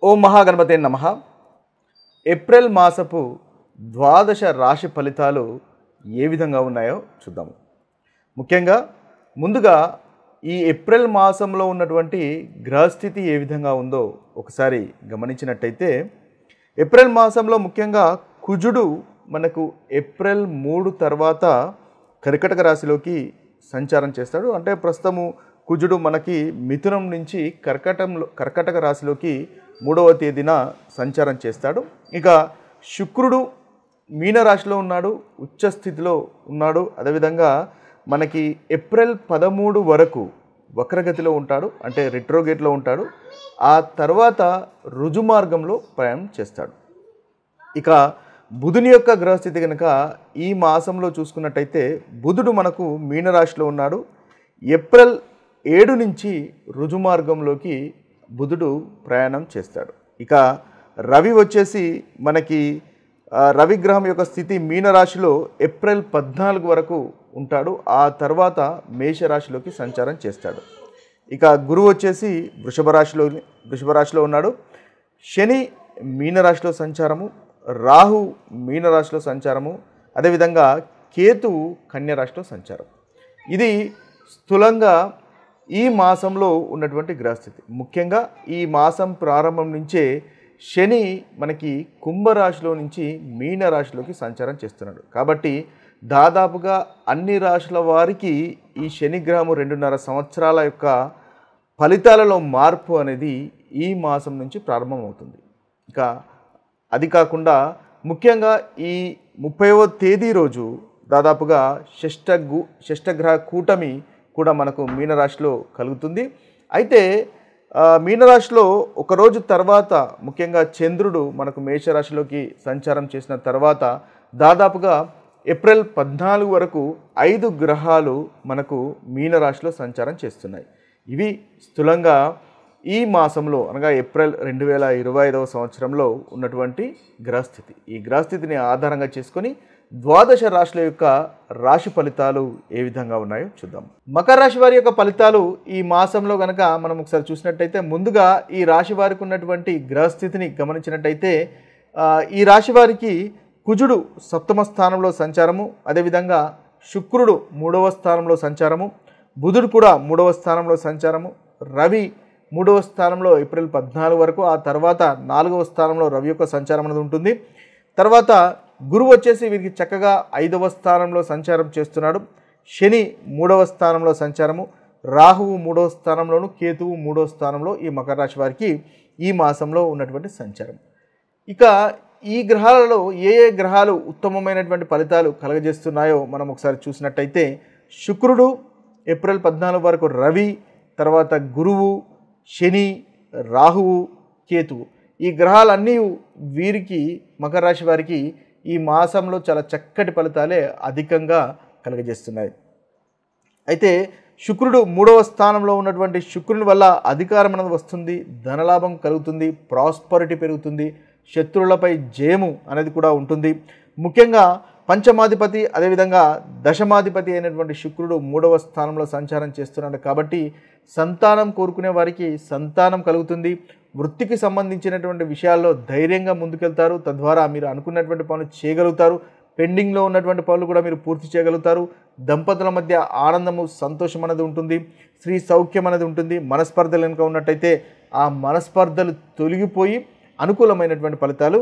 ఓం మహాగణపతే నమః. ఏప్రిల్ మాసపు ద్వాదశ రాశి ఫలితాలు ఏ విధంగా ఉన్నాయో చూద్దాము. ముఖ్యంగా ముందుగా ఈ ఏప్రిల్ మాసంలో ఉన్నటువంటి గ్రహస్థితి ఏ విధంగా ఉందో ఒకసారి గమనించినట్టయితే, ఏప్రిల్ మాసంలో ముఖ్యంగా కుజుడు మనకు ఏప్రిల్ 3 తర్వాత కర్కటక రాశిలోకి సంచారం చేస్తాడు. అంటే ప్రస్తుతము కుజుడు మనకి మిథునం నుంచి కర్కటక రాశిలోకి 3వ తేదీన సంచారం చేస్తాడు. ఇక శుక్రుడు మీనరాశిలో ఉన్నాడు, ఉచ్చస్థితిలో ఉన్నాడు. అదేవిధంగా మనకి ఏప్రిల్ 13 వరకు వక్రగతిలో ఉంటాడు, అంటే రిట్రోగేట్లో ఉంటాడు. ఆ తర్వాత రుజుమార్గంలో ప్రయాణం చేస్తాడు. ఇక బుధుని యొక్క గ్రహస్థితి కనుక ఈ మాసంలో చూసుకున్నట్టయితే, బుధుడు మనకు మీనరాశిలో ఉన్నాడు. ఏప్రిల్ 7 నుంచి రుజుమార్గంలోకి బుధుడు ప్రయాణం చేస్తాడు. ఇక రవి వచ్చేసి మనకి రవి గ్రహం యొక్క స్థితి మీనరాశిలో ఏప్రిల్ 14 వరకు ఉంటాడు. ఆ తర్వాత మేషరాశిలోకి సంచారం చేస్తాడు. ఇక గురువు వచ్చేసి వృషభ రాశిలో ఉన్నాడు. శని మీనరాశిలో సంచారము, రాహు మీనరాశిలో సంచారము, అదేవిధంగా కేతువు కన్యరాశిలో సంచారం. ఇది స్థూలంగా ఈ మాసంలో ఉన్నటువంటి గ్రహస్థితి. ముఖ్యంగా ఈ మాసం ప్రారంభం నుంచే శని మనకి కుంభరాశిలో నుంచి మీనరాశిలోకి సంచారం చేస్తున్నాడు. కాబట్టి దాదాపుగా అన్ని రాశుల వారికి ఈ శని గ్రహము 2.5 సంవత్సరాల యొక్క ఫలితాలలో మార్పు అనేది ఈ మాసం నుంచి ప్రారంభమవుతుంది. ఇక అది కాకుండా ముఖ్యంగా ఈ 30వ తేదీ రోజు దాదాపుగా షష్టగ్రహ కూటమి కూడా మనకు మీనరాశిలో కలుగుతుంది. అయితే మీనరాశిలో ఒకరోజు తర్వాత ముఖ్యంగా చంద్రుడు మనకు మేషరాశిలోకి సంచారం చేసిన తర్వాత దాదాపుగా ఏప్రిల్ 14 వరకు 5 గ్రహాలు మనకు మీనరాశిలో సంచారం చేస్తున్నాయి. ఇవి స్థూలంగా ఈ మాసంలో అనగా ఏప్రిల్ 2025వ సంవత్సరంలో ఉన్నటువంటి గ్రహస్థితి. ఈ గ్రహస్థితిని ఆధారంగా చేసుకొని ద్వాదశ రాశుల యొక్క రాశి ఫలితాలు ఏ విధంగా ఉన్నాయో చూద్దాం. మకర రాశి వారి యొక్క ఫలితాలు ఈ మాసంలో కనుక మనం ఒకసారి చూసినట్టయితే, ముందుగా ఈ రాశి వారికి ఉన్నటువంటి గ్రహస్థితిని గమనించినట్టయితే, ఈ రాశి వారికి కుజుడు 7వ స్థానంలో సంచారము, అదేవిధంగా శుక్రుడు 3వ స్థానంలో సంచారము, బుధుడు కూడా 3వ స్థానంలో సంచారము, రవి 3వ స్థానంలో ఏప్రిల్ 14 వరకు, ఆ తర్వాత 4వ స్థానంలో రవి యొక్క సంచారం అనేది ఉంటుంది. తర్వాత గురువు వచ్చేసి వీరికి చక్కగా 5వ స్థానంలో సంచారం చేస్తున్నాడు. శని 3వ స్థానంలో సంచారము, రాహువు 3వ స్థానంలోను, కేతువు 3వ స్థానంలో ఈ మకర రాశి వారికి ఈ మాసంలో ఉన్నటువంటి సంచారం. ఇక ఈ గ్రహాలలో ఏ గ్రహాలు ఉత్తమమైనటువంటి ఫలితాలు కలగజేస్తున్నాయో మనం ఒకసారి చూసినట్టయితే, శుక్రుడు ఏప్రిల్ 14 వరకు రవి, తర్వాత గురువు, శని, రాహువు, కేతువు, ఈ గ్రహాలన్నీ వీరికి మకర రాశి వారికి ఈ మాసంలో చాలా చక్కటి ఫలితాలే అధికంగా కలుగజేస్తున్నాయి. అయితే శుక్రుడు 3వ స్థానంలో ఉన్నటువంటి శుక్రుని వల్ల అధికారం అనేది వస్తుంది, ధనలాభం కలుగుతుంది, ప్రాస్పరిటీ పెరుగుతుంది, శత్రువులపై జయము అనేది కూడా ఉంటుంది. ముఖ్యంగా పంచమాధిపతి అదేవిధంగా దశమాధిపతి అయినటువంటి శుక్రుడు 3వ స్థానంలో సంచారం చేస్తున్నాడు. కాబట్టి సంతానం కోరుకునే వారికి సంతానం కలుగుతుంది. వృత్తికి సంబంధించినటువంటి విషయాల్లో ధైర్యంగా ముందుకెళ్తారు. తద్వారా మీరు అనుకున్నటువంటి పనులు చేయగలుగుతారు. పెండింగ్లో ఉన్నటువంటి పనులు కూడా మీరు పూర్తి చేయగలుగుతారు. దంపతుల మధ్య ఆనందము, సంతోషం అనేది ఉంటుంది. స్త్రీ సౌఖ్యం అనేది ఉంటుంది. మనస్పర్ధలు కనుక ఉన్నట్టయితే ఆ మనస్పర్ధలు తొలగిపోయి అనుకూలమైనటువంటి ఫలితాలు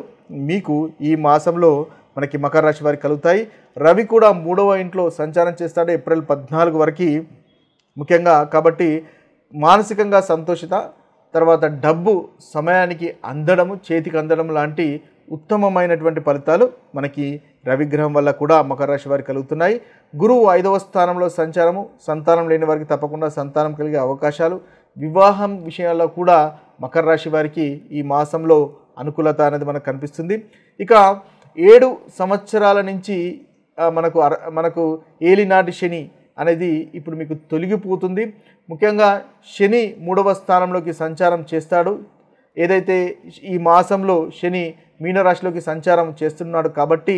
మీకు ఈ మాసంలో మనకి మకర రాశి వారికి కలుగుతాయి. రవి కూడా 3వ ఇంట్లో సంచారం చేస్తాడు ఏప్రిల్ 14 వరకు ముఖ్యంగా. కాబట్టి మానసికంగా సంతోషత, తర్వాత డబ్బు సమయానికి అందడము, చేతికి అందడం లాంటి ఉత్తమమైనటువంటి ఫలితాలు మనకి రవిగ్రహం వల్ల కూడా మకర రాశి వారికి కలుగుతున్నాయి. గురువు 5వ స్థానంలో సంచారము, సంతానం లేని వారికి తప్పకుండా సంతానం కలిగే అవకాశాలు, వివాహం విషయాల్లో కూడా మకర రాశి వారికి ఈ మాసంలో అనుకూలత అనేది మనకు కనిపిస్తుంది. ఇక 7 సంవత్సరాల నుంచి మనకు ఏలినాటి శని అనేది ఇప్పుడు మీకు తొలగిపోతుంది. ముఖ్యంగా శని 3వ స్థానంలోకి సంచారం చేస్తాడు. ఏదైతే ఈ మాసంలో శని మీనరాశిలోకి సంచారం చేస్తున్నాడు కాబట్టి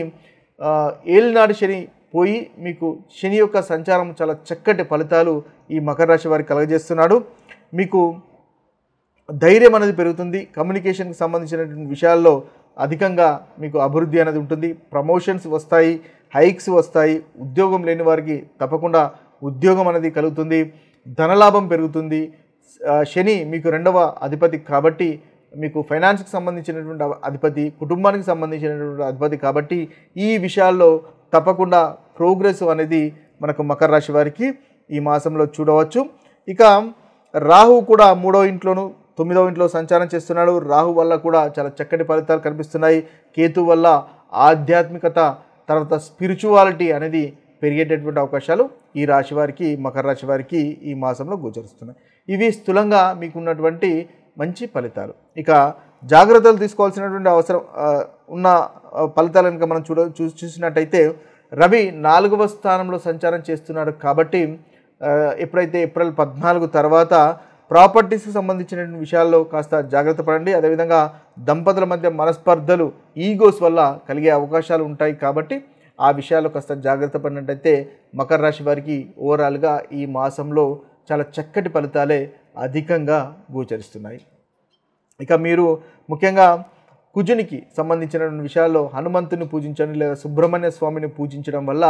ఏలినాటి శని పోయి మీకు శని యొక్క సంచారం చాలా చక్కటి ఫలితాలు ఈ మకర రాశి వారికి కలగజేస్తున్నాడు. మీకు ధైర్యం అనేది పెరుగుతుంది. కమ్యూనికేషన్కి సంబంధించినటువంటి విషయాల్లో అధికంగా మీకు అభివృద్ధి అనేది ఉంటుంది. ప్రమోషన్స్ వస్తాయి, హైక్స్ వస్తాయి. ఉద్యోగం లేని వారికి తప్పకుండా ఉద్యోగం అనేది కలుగుతుంది. ధనలాభం పెరుగుతుంది. శని మీకు 2వ అధిపతి కాబట్టి మీకు ఫైనాన్స్కి సంబంధించినటువంటి అధిపతి, కుటుంబానికి సంబంధించినటువంటి అధిపతి కాబట్టి ఈ విషయాల్లో తప్పకుండా ప్రోగ్రెస్ అనేది మనకు మకర రాశి వారికి ఈ మాసంలో చూడవచ్చు. ఇక రాహు కూడా 3వ ఇంట్లోను 9వ ఇంట్లో సంచారం చేస్తున్నాడు. రాహు వల్ల కూడా చాలా చక్కటి ఫలితాలు కనిపిస్తున్నాయి. కేతు వల్ల ఆధ్యాత్మికత, తర్వాత స్పిరిచువాలిటీ అనేది పెరిగేటటువంటి అవకాశాలు ఈ రాశి వారికి, మకర రాశి వారికి ఈ మాసంలో గోచరిస్తున్నాయి. ఇవి స్థూలంగా మీకున్నటువంటి మంచి ఫలితాలు. ఇక జాగ్రత్తలు తీసుకోవాల్సినటువంటి అవసరం ఉన్న ఫలితాలను కనుక మనం చూసినట్టయితే రవి 4వ స్థానంలో సంచారం చేస్తున్నాడు కాబట్టి ఎప్పుడైతే ఏప్రిల్ 14 తర్వాత ప్రాపర్టీస్కి సంబంధించినటువంటి విషయాల్లో కాస్త జాగ్రత్త పడండి. అదేవిధంగా దంపతుల మధ్య మనస్పర్ధలు, ఈగోస్ వల్ల కలిగే అవకాశాలు ఉంటాయి కాబట్టి ఆ విషయాల్లో కాస్త జాగ్రత్త పడినట్టయితే మకర రాశి వారికి ఓవరాల్గా ఈ మాసంలో చాలా చక్కటి ఫలితాలే అధికంగా గోచరిస్తున్నాయి. ఇక మీరు ముఖ్యంగా కుజునికి సంబంధించినటువంటి విషయాల్లో హనుమంతుని పూజించండి లేదా సుబ్రహ్మణ్య స్వామిని పూజించడం వల్ల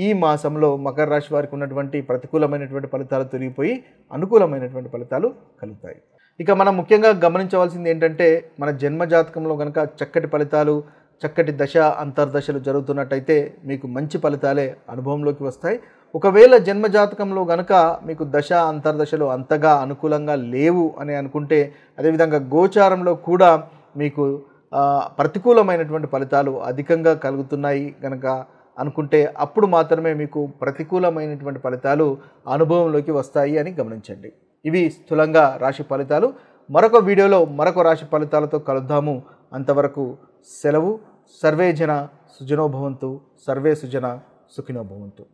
ఈ మాసంలో మకర రాశి వారికి ఉన్నటువంటి ప్రతికూలమైనటువంటి ఫలితాలు తొలగిపోయి అనుకూలమైనటువంటి ఫలితాలు కలుగుతాయి. ఇక మనం ముఖ్యంగా గమనించవలసింది ఏంటంటే మన జన్మజాతకంలో కనుక చక్కటి ఫలితాలు, చక్కటి దశ అంతర్దశలు జరుగుతున్నట్టయితే మీకు మంచి ఫలితాలే అనుభవంలోకి వస్తాయి. ఒకవేళ జన్మజాతకంలో కనుక మీకు దశ అంతర్దశలు అంతగా అనుకూలంగా లేవు అని అనుకుంటే, అదేవిధంగా గోచారంలో కూడా మీకు ప్రతికూలమైనటువంటి ఫలితాలు అధికంగా కలుగుతున్నాయి కనుక అనుకుంటే అప్పుడు మాత్రమే మీకు ప్రతికూలమైనటువంటి ఫలితాలు అనుభవంలోకి వస్తాయి అని గమనించండి. ఇవి స్థూలంగా రాశి ఫలితాలు. మరొక వీడియోలో మరొక రాశి ఫలితాలతో కలుద్దాము. అంతవరకు సెలవు. సర్వే జన సుజనో భవంతు, సర్వే సుజన సుఖినో భవంతు.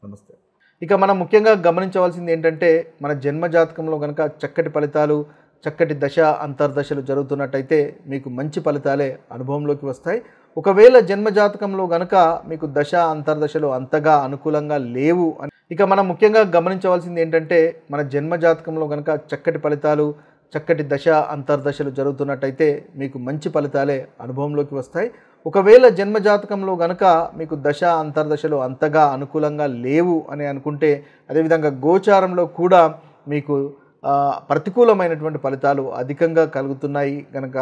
నమస్తే. ఇక మనం ముఖ్యంగా గమనించవలసింది ఏంటంటే మన జన్మజాతకంలో కనుక చక్కటి ఫలితాలు, చక్కటి దశ అంతర్దశలు జరుగుతున్నట్టయితే మీకు మంచి ఫలితాలే అనుభవంలోకి వస్తాయి. ఒకవేళ జన్మజాతకంలో కనుక మీకు దశ అంతర్దశలు అంతగా అనుకూలంగా లేవు అని ఇక మనం ముఖ్యంగా గమనించవలసింది ఏంటంటే మన జన్మజాతకంలో కనుక చక్కటి ఫలితాలు, చక్కటి దశ అంతర్దశలు జరుగుతున్నట్టయితే మీకు మంచి ఫలితాలే అనుభవంలోకి వస్తాయి. ఒకవేళ జన్మజాతకంలో కనుక మీకు దశ అంతర్దశలు అంతగా అనుకూలంగా లేవు అని అనుకుంటే, అదేవిధంగా గోచారంలో కూడా మీకు ప్రతికూలమైనటువంటి ఫలితాలు అధికంగా కలుగుతున్నాయి కనుక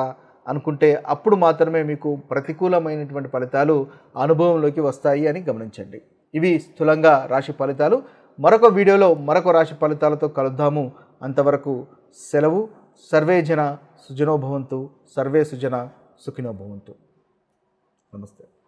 అనుకుంటే అప్పుడు మాత్రమే మీకు ప్రతికూలమైనటువంటి ఫలితాలు అనుభవంలోకి వస్తాయి అని గమనించండి. ఇవి స్థూలంగా రాశి ఫలితాలు. మరొక వీడియోలో మరొక రాశి ఫలితాలతో కలుద్దాము. అంతవరకు సెలవు. సర్వే జన సుజనో భవంతు, సర్వే సుజన సుఖినో భవంతు. నమస్తే.